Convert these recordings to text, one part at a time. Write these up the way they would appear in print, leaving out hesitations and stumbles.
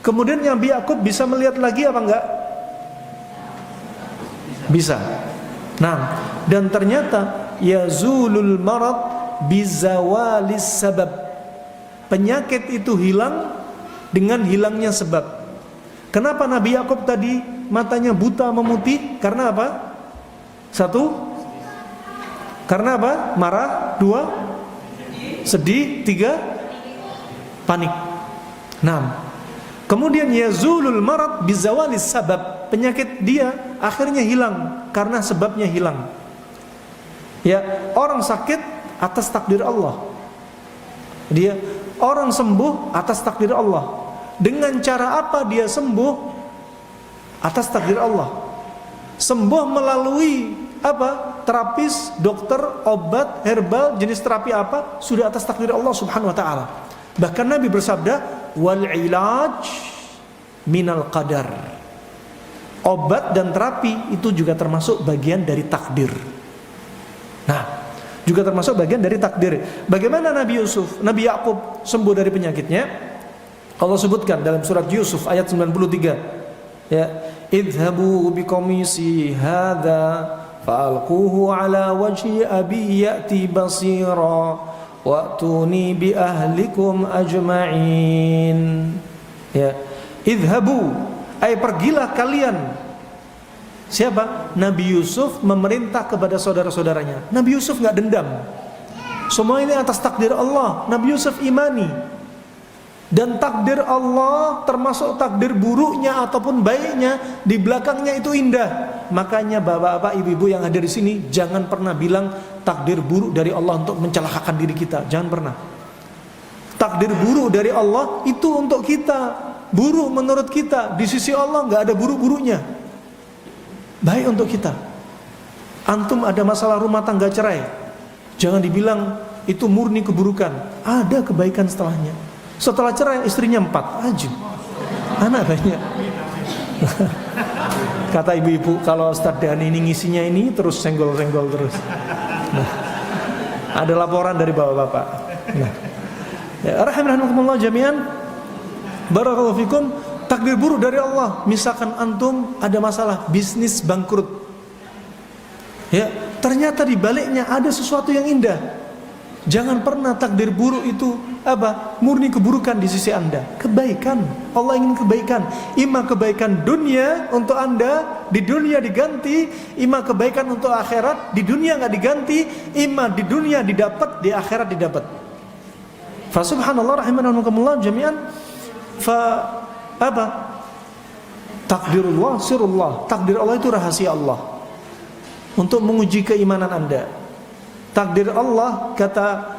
Kemudian Nabi Yakub bisa melihat lagi apa enggak? Bisa. Nah, dan ternyata yazulul marad bizawalis sabab. Penyakit itu hilang dengan hilangnya sebab. Kenapa Nabi Yakub tadi matanya buta memutih? Karena apa? Satu, karena apa? Marah. Dua, sedih. Tiga, panik. Nah, kemudian yazulul marad bizawalis sabab. Penyakit dia akhirnya hilang karena sebabnya hilang. Ya, orang sakit atas takdir Allah. Orang sembuh atas takdir Allah. Dengan cara apa dia sembuh? Atas takdir Allah. Sembuh melalui apa? Terapis, dokter, obat, herbal, jenis terapi apa? Sudah atas takdir Allah Subhanahu wa taala. Bahkan Nabi bersabda, "Wal ilaj minal qadar." Obat dan terapi itu juga termasuk bagian dari takdir. Nah, juga termasuk bagian dari takdir. Bagaimana Nabi Yakub sembuh dari penyakitnya? Allah sebutkan dalam surat Yusuf ayat 93. Ya, idhabu biqamisi hadza fa'alquhu ala wajhi abi ya'ti basira wa'tuni bi ahlikum ajma'in. Ya, idhabu, pergilah kalian. Siapa? Nabi Yusuf memerintah kepada saudara-saudaranya. Nabi Yusuf enggak dendam. Semua ini atas takdir Allah. Nabi Yusuf imani. Dan takdir Allah termasuk takdir buruknya ataupun baiknya di belakangnya itu indah. Makanya bapak-bapak, ibu-ibu yang ada di sini jangan pernah bilang takdir buruk dari Allah untuk mencelakakan diri kita. Jangan pernah. Takdir buruk dari Allah itu untuk kita. Buruk menurut kita. Di sisi Allah nggak ada buruk-buruknya. Baik untuk kita. Antum ada masalah rumah tangga cerai, jangan dibilang itu murni keburukan. Ada kebaikan setelahnya. Setelah cerai istrinya 4 aja, anak banyak. Kata ibu-ibu, kalau Ustadz Dhani ini ngisinya ini terus senggol-senggol terus. Nah, ada laporan dari bapak-bapak. Nah, ya, rahimakumullah jami'an. Barakallahu fikum. Takdir buruk dari Allah. Misalkan antum ada masalah bisnis bangkrut, ya, ternyata di baliknya ada sesuatu yang indah. Jangan pernah takdir buruk itu murni keburukan di sisi anda. Kebaikan, Allah ingin kebaikan. Ima kebaikan dunia untuk anda, di dunia diganti. Ima kebaikan untuk akhirat, di dunia nggak diganti. Ima di dunia didapat, di akhirat didapat. Fa subhanallah rahimakumullah jami'an. Takdirullah sirullah. Takdir Allah itu rahasia Allah untuk menguji keimanan anda. Takdir Allah kata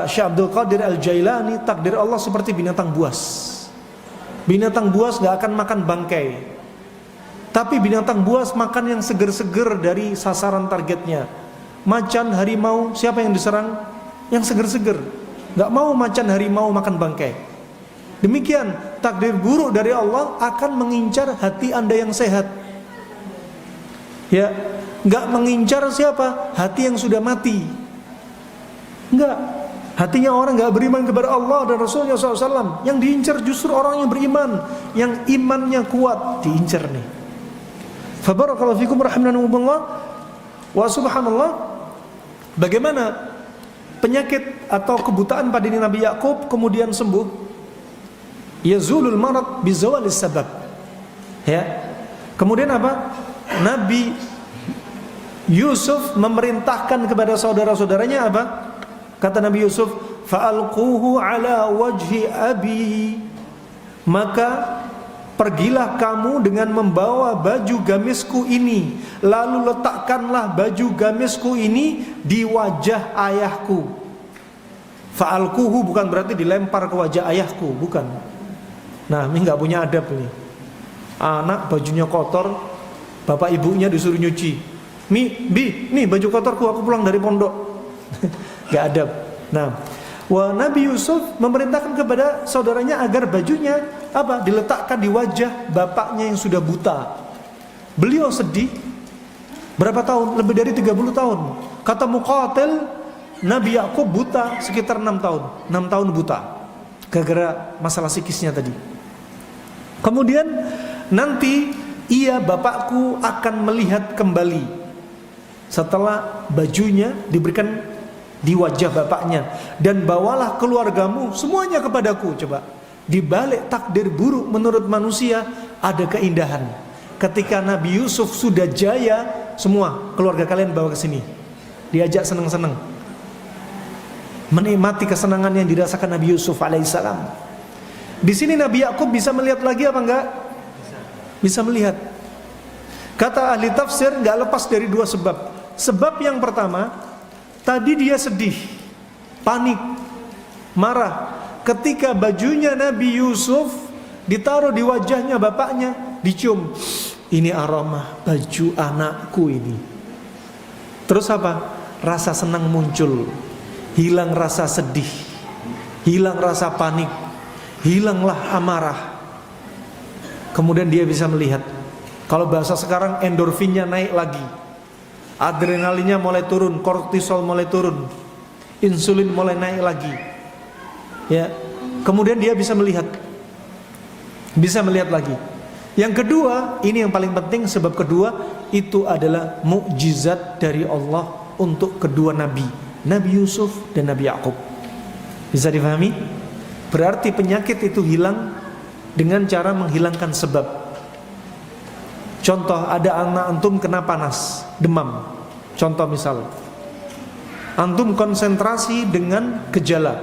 Syekh Abdul Qadir Al-Jailani, takdir Allah seperti binatang buas. Binatang buas gak akan makan bangkai, tapi binatang buas makan yang seger-seger dari sasaran targetnya. Macan, harimau, siapa yang diserang? Yang seger-seger. Gak mau macan, harimau makan bangkai. Demikian takdir buruk dari Allah akan mengincar hati anda yang sehat. Ya, gak mengincar siapa? Hati yang sudah mati. Enggak. Hatinya orang gak beriman kepada Allah dan Rasulnya SAW. Yang diincar justru orang yang beriman, yang imannya kuat, diincar nih. Fabarakallahu fikum rahimakumullah. Wa subhanallah. Bagaimana penyakit atau kebutaan pada diri Nabi Yakub kemudian sembuh? Yazulul marad bizawalis sabab. Ya. Kemudian apa? Nabi Yusuf memerintahkan kepada saudara-saudaranya apa? Kata Nabi Yusuf, fa'alquhu ala wajhi abi. Maka pergilah kamu dengan membawa baju gamisku ini, lalu letakkanlah baju gamisku ini di wajah ayahku. Fa'alquhu bukan berarti dilempar ke wajah ayahku, bukan. Nah, ini nggak punya adab nih. Anak bajunya kotor, bapak ibunya disuruh nyuci. Nih baju kotorku, aku pulang dari pondok. Gak adab. Nah, Nabi Yusuf memerintahkan kepada saudaranya agar bajunya diletakkan di wajah bapaknya yang sudah buta. Beliau sedih. Berapa tahun? Lebih dari 30 tahun. Kata Muqatil, Nabi Yakub buta sekitar 6 tahun. 6 tahun buta. gara-gara masalah psikisnya tadi. Kemudian nanti bapakku akan melihat kembali setelah bajunya diberikan di wajah bapaknya, dan bawalah keluargamu semuanya kepadaku. Coba, di balik takdir buruk menurut manusia ada keindahan. Ketika Nabi Yusuf sudah jaya, semua keluarga kalian bawa ke sini, diajak senang-senang, menikmati kesenangan yang dirasakan Nabi Yusuf alaihissalam. Di sini Nabi Yakub bisa melihat lagi apa enggak? Bisa melihat. Kata ahli tafsir, enggak lepas dari dua sebab. Sebab yang pertama, tadi dia sedih, panik, marah ketika bajunya Nabi Yusuf ditaruh di wajahnya bapaknya, dicium. Ini aroma baju anakku ini. Terus apa? Rasa senang muncul. Hilang rasa sedih, hilang rasa panik, hilanglah amarah. Kemudian dia bisa melihat, kalau bahasa sekarang endorfinnya naik lagi, adrenalinnya mulai turun, kortisol mulai turun, insulin mulai naik lagi. Ya, kemudian dia bisa melihat lagi. Yang kedua, ini yang paling penting, sebab kedua itu adalah mukjizat dari Allah untuk kedua nabi, Nabi Yusuf dan Nabi Yakub. Bisa difahami? Berarti penyakit itu hilang dengan cara menghilangkan sebab. Contoh, ada anak antum kena panas, demam. Contoh misal, antum konsentrasi dengan gejala,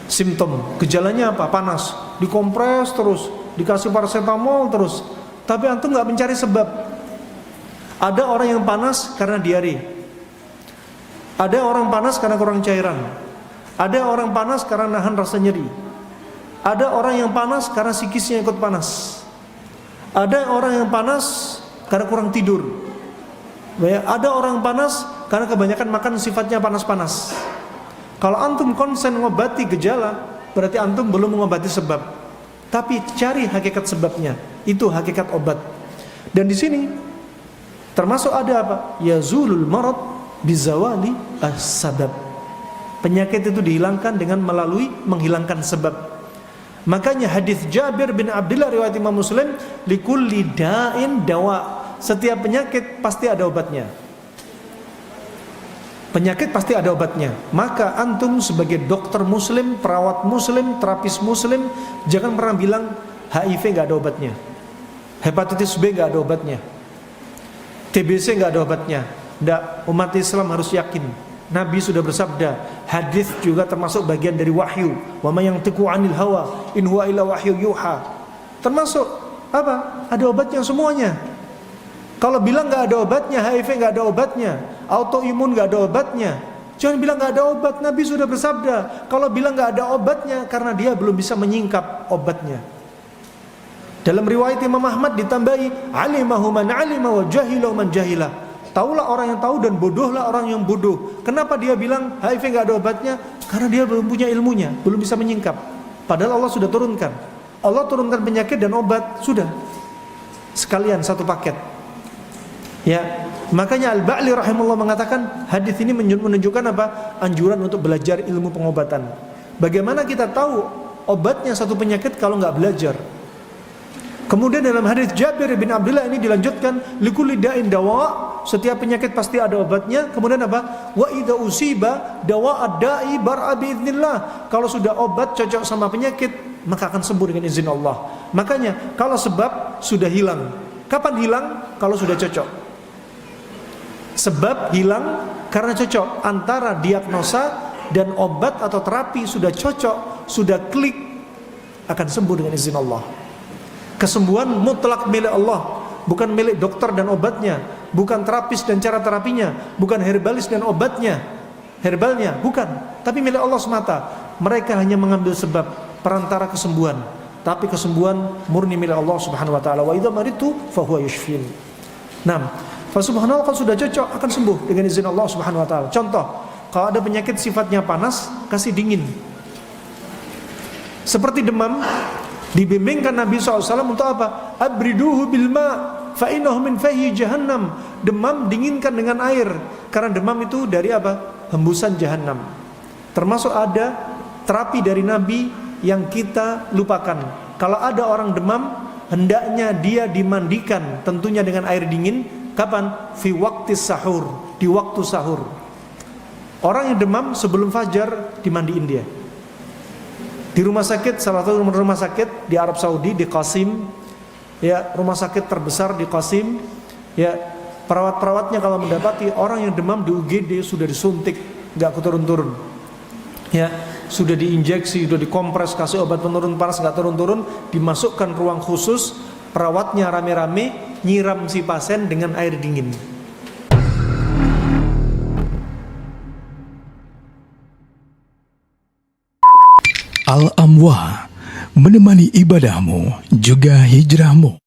simptom, gejalanya apa? Panas, dikompres terus, dikasih paracetamol terus, tapi antum nggak mencari sebab. Ada orang yang panas karena diare, ada orang panas karena kurang cairan, ada orang panas karena nahan rasa nyeri, ada orang yang panas karena psikisnya ikut panas, ada orang yang panas karena kurang tidur, ada orang panas karena kebanyakan makan sifatnya panas-panas. Kalau antum konsen mengobati gejala, berarti antum belum mengobati sebab. Tapi cari hakikat sebabnya, itu hakikat obat. Dan di sini termasuk ada apa? Yazulul marad bizawali as-sabab. Penyakit itu dihilangkan dengan melalui menghilangkan sebab. Makanya hadis Jabir bin Abdullah riwayat Imam Muslim, likulli da'in dawa. Setiap penyakit pasti ada obatnya. Penyakit pasti ada obatnya. Maka antum sebagai dokter muslim, perawat muslim, terapis muslim, jangan pernah bilang HIV gak ada obatnya, hepatitis B gak ada obatnya, TBC gak ada obatnya. Nggak, umat Islam harus yakin Nabi sudah bersabda, hadis juga termasuk bagian dari wahyu. Wa may yantiqu 'anil hawa in huwa illa wahyu yuha. Termasuk apa? Ada obatnya semuanya. Kalau bilang nggak ada obatnya, HIV nggak ada obatnya, autoimun nggak ada obatnya, jangan bilang nggak ada obat. Nabi sudah bersabda, kalau bilang nggak ada obatnya karena dia belum bisa menyingkap obatnya. Dalam riwayat Imam Ahmad ditambahi, alimahu man alima wa jahilahu man jahilah. Taulah orang yang tahu dan bodohlah orang yang bodoh. Kenapa dia bilang HIV nggak ada obatnya? Karena dia belum punya ilmunya, belum bisa menyingkap. Padahal Allah sudah turunkan. Allah turunkan penyakit dan obat, sudah sekalian satu paket. Ya, makanya Al-Ba'li rahimahullah mengatakan hadis ini menunjukkan apa? Anjuran untuk belajar ilmu pengobatan. Bagaimana kita tahu obatnya satu penyakit kalau nggak belajar? Kemudian dalam hadis Jabir bin Abdullah ini dilanjutkan, likulli da'in dawa, setiap penyakit pasti ada obatnya. Kemudian apa? Wa idza usiba dawa ad-da'i bar'a biidznillah. Kalau sudah obat cocok sama penyakit, maka akan sembuh dengan izin Allah. Makanya kalau sebab sudah hilang, kapan hilang? Kalau sudah cocok. Sebab hilang karena cocok, antara diagnosa dan obat atau terapi sudah cocok, sudah klik, akan sembuh dengan izin Allah. Kesembuhan mutlak milik Allah, bukan milik dokter dan obatnya, bukan terapis dan cara terapinya, bukan herbalis dan obatnya, herbalnya, bukan, tapi milik Allah semata. Mereka hanya mengambil sebab perantara kesembuhan, tapi kesembuhan murni milik Allah Subhanahu wa taala. Wa idza maritu fa huwa yashfin. Nah, subhanallah, kalau sudah cocok akan sembuh dengan izin Allah Subhanahu wa taala. Contoh, kalau ada penyakit sifatnya panas, kasih dingin. Seperti demam, dibimbingkan Nabi SAW untuk apa? Abriduhu bil ma fa innahu min fahi jahannam. Demam dinginkan dengan air, karena demam itu dari apa? Hembusan jahannam. Termasuk ada terapi dari Nabi yang kita lupakan. Kalau ada orang demam, hendaknya dia dimandikan, tentunya dengan air dingin. Kapan? Fi waqtis sahur, di waktu sahur. Orang yang demam sebelum fajar dimandiin dia. Di rumah sakit, salah satu rumah sakit di Arab Saudi, di Qasim, ya, rumah sakit terbesar di Qasim, ya, perawat-perawatnya kalau mendapati orang yang demam di UGD sudah disuntik, nggak turun-turun, ya, sudah diinjeksi, sudah dikompres, kasih obat penurun panas nggak turun-turun, dimasukkan ruang khusus, perawatnya rame-rame nyiram si pasien dengan air dingin. Al-Amwah, menemani ibadahmu juga hijrahmu.